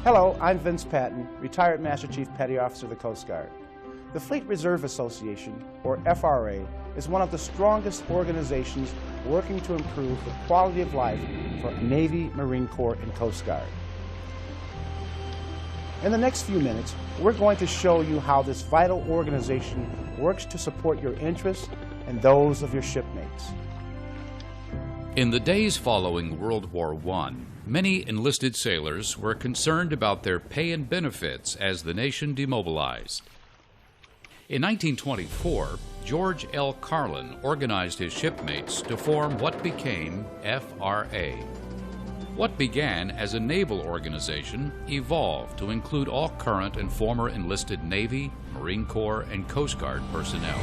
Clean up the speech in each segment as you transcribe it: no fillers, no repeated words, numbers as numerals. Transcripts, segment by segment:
Hello, I'm Vince Patton, retired Master Chief Petty Officer of the Coast Guard. The Fleet Reserve Association, or FRA, is one of the strongest organizations working to improve the quality of life for Navy, Marine Corps, and Coast Guard. In the next few minutes, we're going to show you how this vital organization works to support your interests and those of your shipmates. In the days following World War I, many enlisted sailors were concerned about their pay and benefits as the nation demobilized. In 1924, George L. Carlin organized his shipmates to form what became FRA. What began as a naval organization evolved to include all current and former enlisted Navy, Marine Corps, and Coast Guard personnel.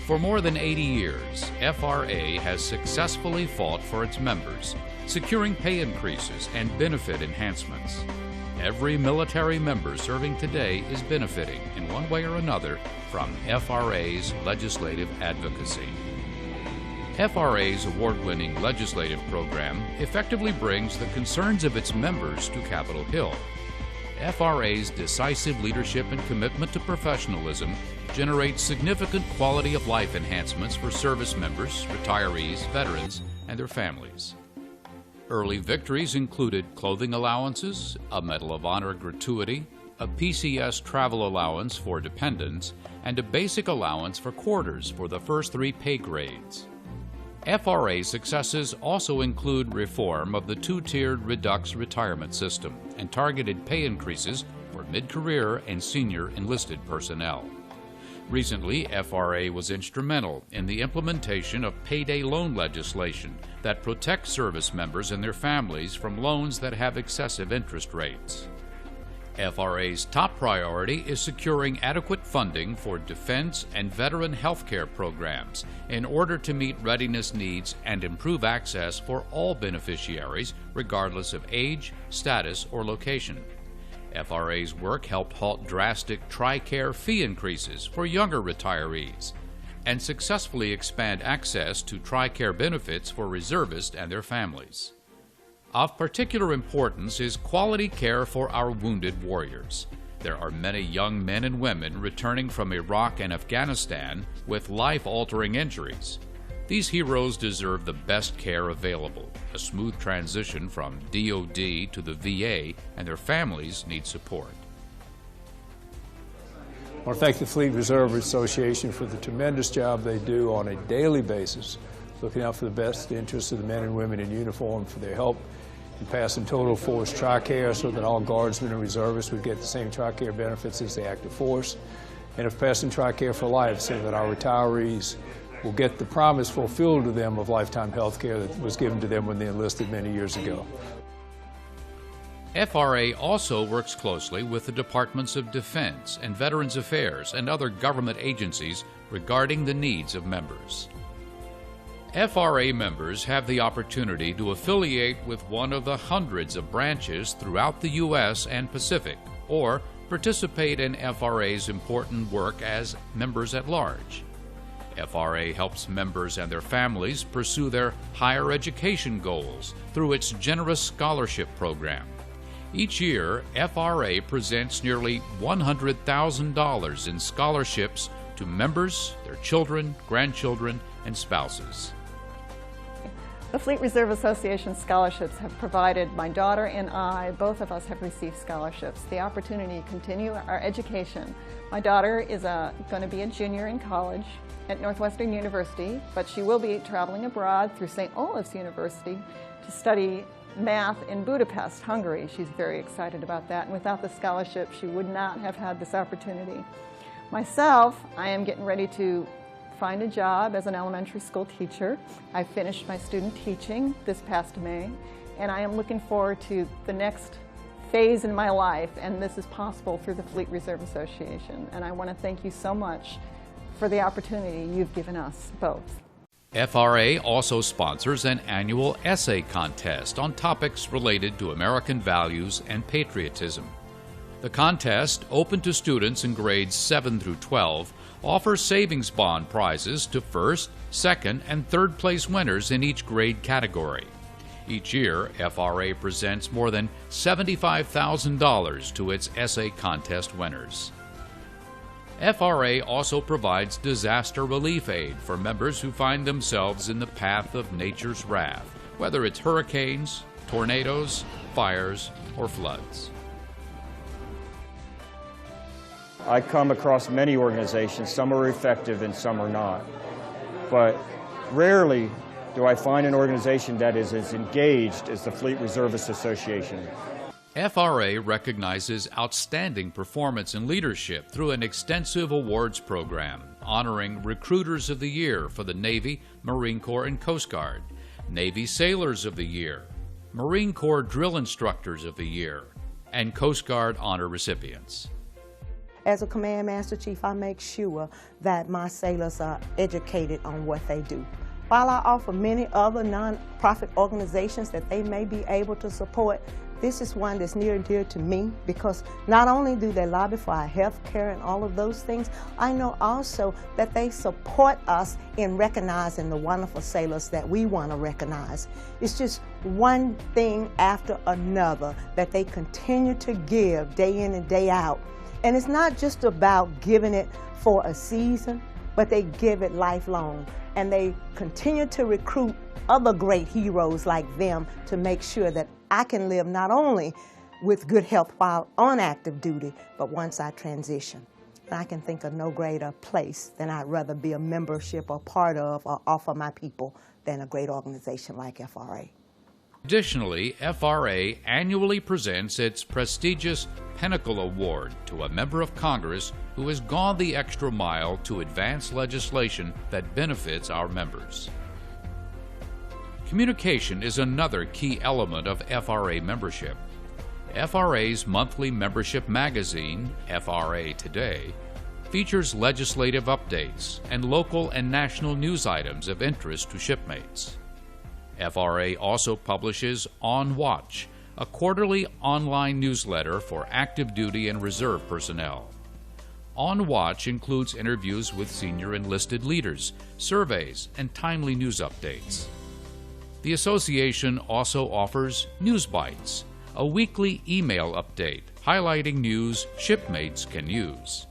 For more than 80 years, FRA has successfully fought for its members, securing pay increases and benefit enhancements. Every military member serving today is benefiting in one way or another from FRA's legislative advocacy. FRA's award-winning legislative program effectively brings the concerns of its members to Capitol Hill. FRA's decisive leadership and commitment to professionalism generates significant quality of life enhancements for service members, retirees, veterans, and their families. Early victories included clothing allowances, a Medal of Honor gratuity, a PCS travel allowance for dependents, and a basic allowance for quarters for the first 3 pay grades. FRA successes also include reform of the 2-tiered Redux retirement system and targeted pay increases for mid-career and senior enlisted personnel. Recently, FRA was instrumental in the implementation of payday loan legislation that protects service members and their families from loans that have excessive interest rates. FRA's top priority is securing adequate funding for defense and veteran health care programs in order to meet readiness needs and improve access for all beneficiaries regardless of age, status, or location. FRA's work helped halt drastic TRICARE fee increases for younger retirees and successfully expand access to TRICARE benefits for reservists and their families. Of particular importance is quality care for our wounded warriors. There are many young men and women returning from Iraq and Afghanistan with life-altering injuries. These heroes deserve the best care available. A smooth transition from DoD to the VA, and their families need support. I want to thank the Fleet Reserve Association for the tremendous job they do on a daily basis, looking out for the best interests of the men and women in uniform, for their help in passing total force TRICARE so that all guardsmen and reservists would get the same TRICARE benefits as the active force, and of passing TRICARE for life so that our retirees will get the promise fulfilled to them of lifetime health care that was given to them when they enlisted many years ago. FRA also works closely with the Departments of Defense and Veterans Affairs and other government agencies regarding the needs of members. FRA members have the opportunity to affiliate with one of the hundreds of branches throughout the U.S. and Pacific, or participate in FRA's important work as members at large. FRA helps members and their families pursue their higher education goals through its generous scholarship program. Each year, FRA presents nearly $100,000 in scholarships to members, their children, grandchildren, and spouses. The Fleet Reserve Association scholarships have provided my daughter and I, both of us have received scholarships, the opportunity to continue our education. My daughter is going to be a junior in college at Northwestern University, but she will be traveling abroad through St. Olaf's University to study math in Budapest, Hungary. She's very excited about that, and without the scholarship, she would not have had this opportunity. Myself, I am getting ready to find a job as an elementary school teacher. I finished my student teaching this past May, and I am looking forward to the next phase in my life, and this is possible through the Fleet Reserve Association. And I want to thank you so much for the opportunity you've given us both. FRA also sponsors an annual essay contest on topics related to American values and patriotism. The contest, open to students in grades 7 through 12, offers savings bond prizes to first, second, and third place winners in each grade category. Each year, FRA presents more than $75,000 to its essay contest winners. FRA also provides disaster relief aid for members who find themselves in the path of nature's wrath, whether it's hurricanes, tornadoes, fires, or floods. I come across many organizations. Some are effective and some are not. But rarely do I find an organization that is as engaged as the Fleet Reservists Association. FRA recognizes outstanding performance and leadership through an extensive awards program, honoring Recruiters of the Year for the Navy, Marine Corps, and Coast Guard, Navy Sailors of the Year, Marine Corps Drill Instructors of the Year, and Coast Guard honor recipients. As a Command Master Chief, I make sure that my sailors are educated on what they do. While I offer many other non-profit organizations that they may be able to support, this is one that's near and dear to me because not only do they lobby for our health care and all of those things, I know also that they support us in recognizing the wonderful sailors that we want to recognize. It's just one thing after another that they continue to give day in and day out. And it's not just about giving it for a season, but they give it lifelong. And they continue to recruit other great heroes like them to make sure that I can live not only with good health while on active duty, but once I transition. And I can think of no greater place than I'd rather be a membership or part of or offer my people than a great organization like FRA. Additionally, FRA annually presents its prestigious Pinnacle Award to a member of Congress who has gone the extra mile to advance legislation that benefits our members. Communication is another key element of FRA membership. FRA's monthly membership magazine, FRA Today, features legislative updates and local and national news items of interest to shipmates. FRA also publishes On Watch, a quarterly online newsletter for active duty and reserve personnel. On Watch includes interviews with senior enlisted leaders, surveys, and timely news updates. The association also offers News Bites, a weekly email update highlighting news shipmates can use.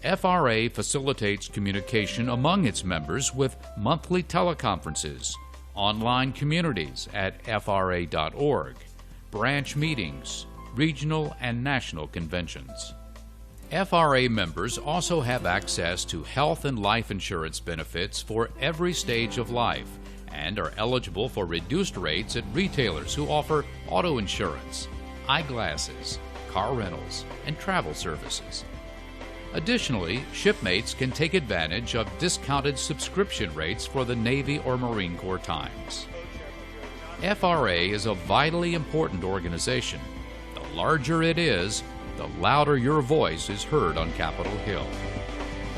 FRA facilitates communication among its members with monthly teleconferences, online communities at fra.org, branch meetings, regional and national conventions. FRA members also have access to health and life insurance benefits for every stage of life and are eligible for reduced rates at retailers who offer auto insurance, eyeglasses, car rentals, and travel services. Additionally, shipmates can take advantage of discounted subscription rates for the Navy or Marine Corps Times. FRA is a vitally important organization. The larger it is, the louder your voice is heard on Capitol Hill.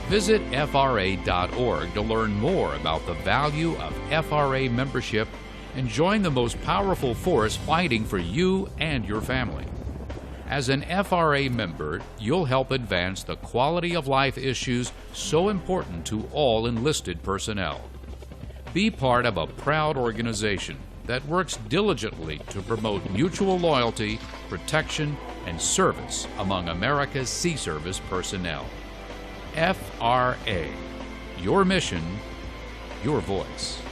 Visit FRA.org to learn more about the value of FRA membership and join the most powerful force fighting for you and your family. As an FRA member, you'll help advance the quality of life issues so important to all enlisted personnel. Be part of a proud organization that works diligently to promote mutual loyalty, protection, and service among America's Sea Service personnel. FRA, your mission, your voice.